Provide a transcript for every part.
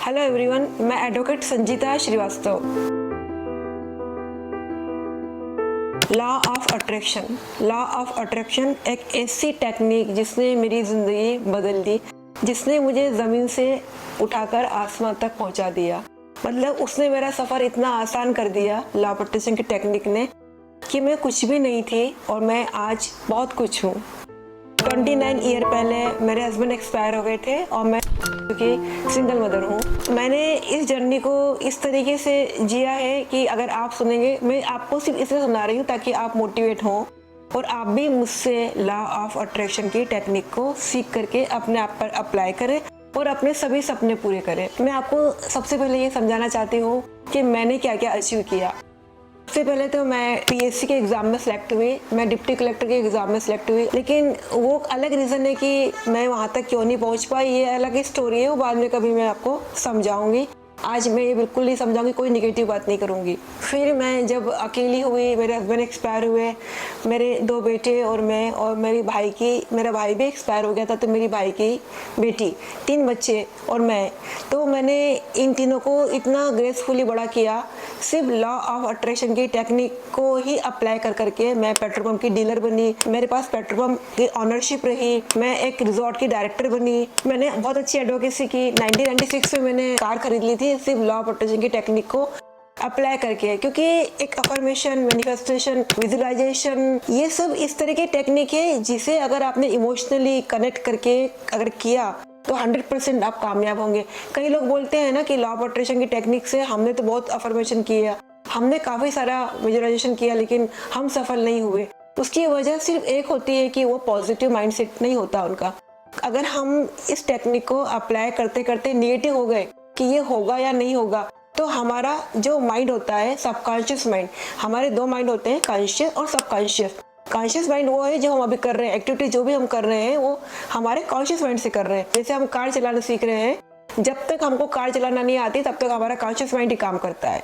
Hello everyone, मैं advocate Sanjeeta Srivastava. Law of attraction एक ऐसी टेक्निक जिसने मेरी ज़िंदगी बदल दी, जिसने मुझे ज़मीन से उठाकर आसमान तक पहुंचा दिया। मतलब उसने मेरा सफ़र इतना आसान कर दिया लॉ ऑफ अट्रैक्शन की टेक्निक ने कि मैं कुछ भी नहीं थी और मैं आज बहुत कुछ हूँ। 29 ईयर पहले मेरे हस्बैंड एक्सपायर हो गए थे और मैं क्योंकि सिंगल मदर हूँ। मैंने इस जर्नी को इस तरीके से जिया है कि अगर आप सुनेंगे, मैं आपको सिर्फ इसलिए सुना रही हूँ ताकि आप मोटिवेट हों और आप भी मुझसे लॉ ऑफ अट्रैक्शन की टेक्निक को सीख करके अपने आप पर अप्लाई करें और अपने सभी सपने पूरे करें। मैं आपको सबसे पहले ये समझाना चाहती हूँ कि मैंने क्या क्या अचीव किया। सबसे पहले तो मैं पीएससी के एग्ज़ाम में सेलेक्ट हुई, मैं डिप्टी कलेक्टर के एग्ज़ाम में सेलेक्ट हुई, लेकिन वो अलग रीज़न है कि मैं वहाँ तक क्यों नहीं पहुँच पाई, ये अलग ही स्टोरी है, वो बाद में कभी मैं आपको समझाऊंगी। आज मैं ये बिल्कुल नहीं समझाऊंगी, कोई निगेटिव बात नहीं करूँगी। फिर मैं जब अकेली हुई, मेरे हस्बैंड एक्सपायर हुए, मेरे 2 बेटे और मैं, और मेरा भाई भी एक्सपायर हो गया था, तो मेरी भाई की बेटी, 3 बच्चे और मैं। तो मैंने इन तीनों को इतना ग्रेसफुली बड़ा किया सिर्फ लॉ ऑफ अट्रैक्शन की टेक्निक को ही अप्लाई कर करके। मैं पेट्रोल पंप की डीलर बनी, मेरे पास पेट्रोल पंप की ऑनरशिप रही, मैं एक रिजॉर्ट की डायरेक्टर बनी, मैंने बहुत अच्छी एडवोकेसी की। 1996 में मैंने कार खरीद ली थी सिर्फ लॉ ऑफ अट्रैक्शन की टेक्निक को अप्लाई करके, क्योंकि एक अफर्मेशन, मैनिफेस्टेशन, विजुअलाइजेशन, ये सब इस तरह की टेक्निक है जिसे अगर आपने इमोशनली कनेक्ट करके अगर किया तो 100% आप कामयाब होंगे। कई लोग बोलते हैं ना कि लॉ ऑफ अट्रैक्शन की टेक्निक से हमने तो बहुत अफर्मेशन किया, हमने काफ़ी सारा विजुअलाइजेशन किया, लेकिन हम सफल नहीं हुए। उसकी वजह सिर्फ एक होती है कि वो पॉजिटिव माइंडसेट नहीं होता उनका। अगर हम इस टेक्निक को अप्लाई करते करते निगेटिव हो गए कि ये होगा या नहीं होगा, तो हमारा जो माइंड होता है, सबकॉन्शियस माइंड, हमारे 2 माइंड होते हैं, कॉन्शियस और सबकॉन्शियस। कॉन्शियस माइंड वो है जो हम अभी कर रहे हैं, एक्टिविटी जो भी हम कर रहे हैं वो हमारे कॉन्शियस माइंड से कर रहे हैं। जैसे हम कार चलाना सीख रहे हैं, जब तक हमको कार चलाना नहीं आती तब तक हमारा कॉन्शियस माइंड ही काम करता है।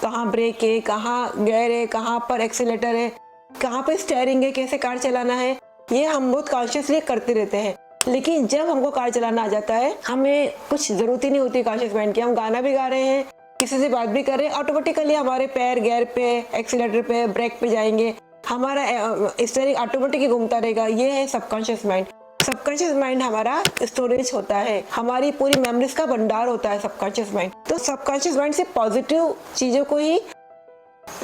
कहाँ ब्रेक है, कहाँ गियर है, कहाँ पर एक्सीलेटर है, कहाँ पे स्टीयरिंग है, कैसे कार चलाना है, ये हम बहुत कॉन्शियसली करते रहते हैं। लेकिन जब हमको कार चलाना आ जाता है, हमें कुछ जरूरत ही नहीं होती कॉन्शियस माइंड की। हम गाना भी गा रहे हैं, किसी से बात भी कर रहे हैं, ऑटोमेटिकली हमारे पैर गियर पे, एक्सीलेटर पे, ब्रेक पे जाएंगे, हमारा स्टीयरिंग ऑटोमेटिक ही घूमता रहेगा। ये है सबकॉन्शियस माइंड। सबकॉन्शियस माइंड हमारा स्टोरेज होता है, हमारी पूरी मेमोरीज का भंडार होता है सबकॉन्शियस माइंड। तो सबकॉन्शियस माइंड से पॉजिटिव चीजों को ही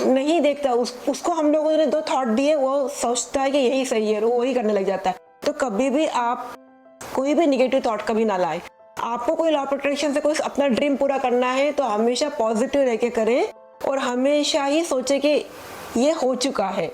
नहीं देखता, उसको हम लोगों ने 2 थॉट दिए, वो सोचता है कि यही सही है, वो वही करने लग जाता है। तो कभी भी आप कोई भी निगेटिव थॉट कभी ना लाए। आपको कोई लॉ ऑफ अट्रैक्शन से कोई अपना ड्रीम पूरा करना है तो हमेशा पॉजिटिव रह के करें और हमेशा ही सोचे कि ये हो चुका है।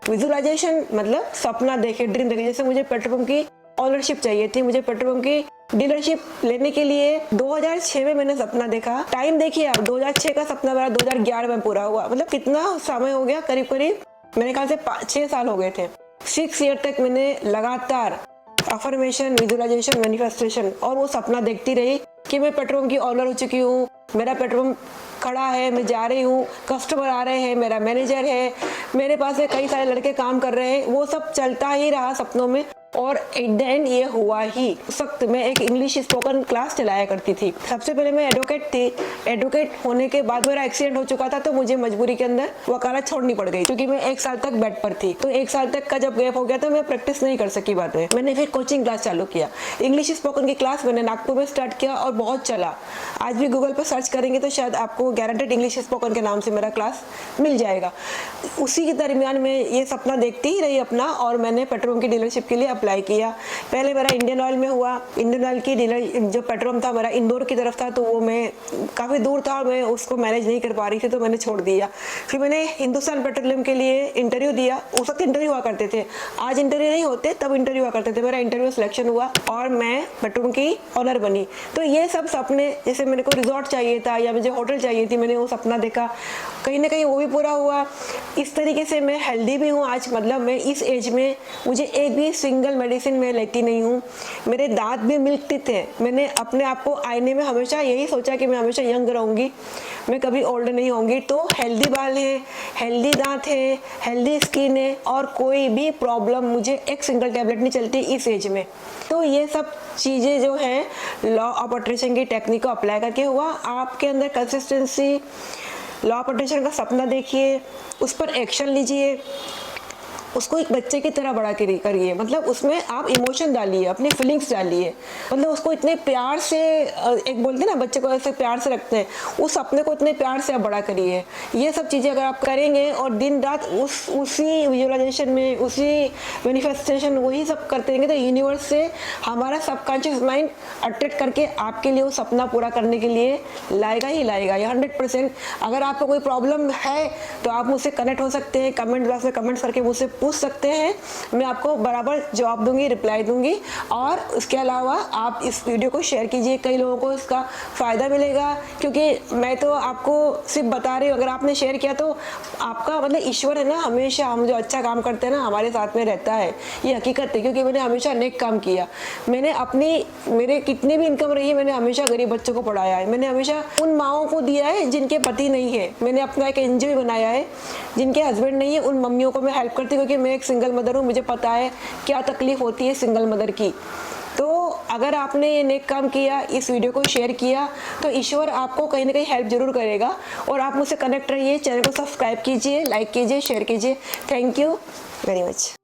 विजुअलाइजेशन मतलब सपना देखे, ड्रीम देखे। जैसे मुझे पेट्रोल पंप की ऑनरशिप चाहिए थी, मुझे पेट्रोल पंप की डीलरशिप लेने के लिए 2006 में मैंने सपना देखा। टाइम देखिए आप, 2006 का सपना मेरा 2011 में पूरा हुआ। मतलब कितना समय हो गया, करीब करीब मेरे ख्याल से 6 साल हो गए थे। 6 ईयर तक मैंने लगातार अफर्मेशन, विजुअलाइजेशन, मैनिफेस्टेशन और वो सपना देखती रही कि मैं पेट्रोल पंप की ऑनर हो चुकी हूँ, मेरा पेट्रोल पंप खड़ा है, मैं जा रही हूँ, कस्टमर आ रहे हैं, मेरा मैनेजर है, मेरे पास में कई सारे लड़के काम कर रहे हैं। वो सब चलता ही रहा सपनों में और एट द एंड ये हुआ ही। उस वक्त मैं एक इंग्लिश स्पोकन क्लास चलाया करती थी। सबसे पहले मैं एडवोकेट थी। एडवोकेट होने के बाद मेरा एक्सीडेंट हो चुका था, तो मुझे मजबूरी के अंदर वकालत छोड़नी पड़ गई, क्योंकि मैं 1 साल तक बेड पर थी। तो 1 साल तक का जब गैप हो गया तो मैं प्रैक्टिस नहीं कर सकी बात है। मैंने फिर कोचिंग क्लास चालू किया। इंग्लिश स्पोकन की क्लास मैंने नागपुर में स्टार्ट किया और बहुत चला। आज भी गूगल पर सर्च करेंगे तो शायद आपको गारंटेड इंग्लिश स्पोकन के नाम से मेरा क्लास मिल जाएगा। उसी के दरमियान में ये सपना देखती ही रही अपना, और मैंने पेट्रोल पंप की डीलरशिप के लिए अप्लाई किया। पहले मेरा इंडियन ऑयल में हुआ। इंडियन ऑयल की डीलर जो पेट्रोल पंप था मेरा इंदौर की तरफ था, तो वो मैं काफ़ी दूर था और मैं उसको मैनेज नहीं कर पा रही थी, तो मैंने छोड़ दिया। फिर मैंने हिंदुस्तान पेट्रोलियम के लिए इंटरव्यू दिया। उस वक्त इंटरव्यू हुआ करते थे, आज इंटरव्यू नहीं होते, तब इंटरव्यू हुआ करते थे। मेरा इंटरव्यू सिलेक्शन हुआ और मैं पेट्रोल पंप की ऑनर बनी। तो ये सब सपने, जैसे मेरे को रिजॉर्ट चाहिए था या मुझे होटल चाहिए थी, मैंने वो सपना देखा, कहीं ना कहीं वो भी पूरा हुआ। इस तरीके से मैं हेल्दी भी हूँ आज। मतलब मैं इस एज में मुझे एक भी सिंगल नेचुरल मेडिसिन मैं लेती नहीं हूँ। मेरे दांत भी मिल्क टीथ है। मैंने अपने आप को आईने में हमेशा यही सोचा कि मैं हमेशा यंग रहूँगी, मैं कभी ओल्ड नहीं होंगी। तो हेल्दी बाल हैं, हेल्दी दांत है, हेल्दी स्किन है, और कोई भी प्रॉब्लम मुझे एक सिंगल टैबलेट नहीं चलती इस एज में। तो ये सब चीज़ें जो हैं लॉ ऑफ अट्रैक्शन की टेक्निक को अप्लाई करके हुआ। आपके अंदर कंसिस्टेंसी, लॉ ऑफ अट्रैक्शन का सपना देखिए, उस पर एक्शन लीजिए, उसको एक बच्चे की तरह बड़ा करिए। मतलब उसमें आप इमोशन डालिए, अपनी फीलिंग्स डालिए। मतलब उसको इतने प्यार से, एक बोलते हैं ना बच्चे को ऐसे प्यार से रखते हैं, उस सपने को इतने प्यार से आप बड़ा करिए। ये सब चीज़ें अगर आप करेंगे और दिन रात उसी विजुअलाइजेशन में, उसी मैनिफेस्टेशन, वही सब करते रहेंगे, तो यूनिवर्स से हमारा सबकॉन्शियस माइंड अट्रैक्ट करके आपके लिए वो सपना पूरा करने के लिए लाएगा ही लाएगा। ये 100%। अगर आपको कोई प्रॉब्लम है तो आप मुझसे कनेक्ट हो सकते हैं, कमेंट बॉक्स में कमेंट्स करके मुझसे पूछ सकते हैं। मैं आपको बराबर जवाब दूंगी, रिप्लाई दूंगी। और उसके अलावा आप इस वीडियो को शेयर कीजिए, कई लोगों को इसका फ़ायदा मिलेगा। क्योंकि मैं तो आपको सिर्फ बता रही हूँ, अगर आपने शेयर किया तो आपका मतलब ईश्वर है ना, हमेशा हम जो अच्छा काम करते हैं ना हमारे साथ में रहता है। ये हकीकत है, क्योंकि मैंने हमेशा नेक काम किया। मैंने मेरे कितनी भी इनकम रही है, मैंने हमेशा गरीब बच्चों को पढ़ाया है। मैंने हमेशा उन माओं को दिया है जिनके पति नहीं है। मैंने अपना एक एनजीओ बनाया है, जिनके हस्बैंड नहीं है, उन मम्मियों को मैं हेल्प करती हूँ। क्योंकि मैं एक सिंगल मदर हूँ, मुझे पता है क्या तकलीफ होती है सिंगल मदर की। तो अगर आपने ये नेक काम किया, इस वीडियो को शेयर किया, तो ईश्वर आपको कहीं ना कहीं हेल्प जरूर करेगा। और आप मुझसे कनेक्ट रहिए, चैनल को सब्सक्राइब कीजिए, लाइक कीजिए, शेयर कीजिए। Thank you very much.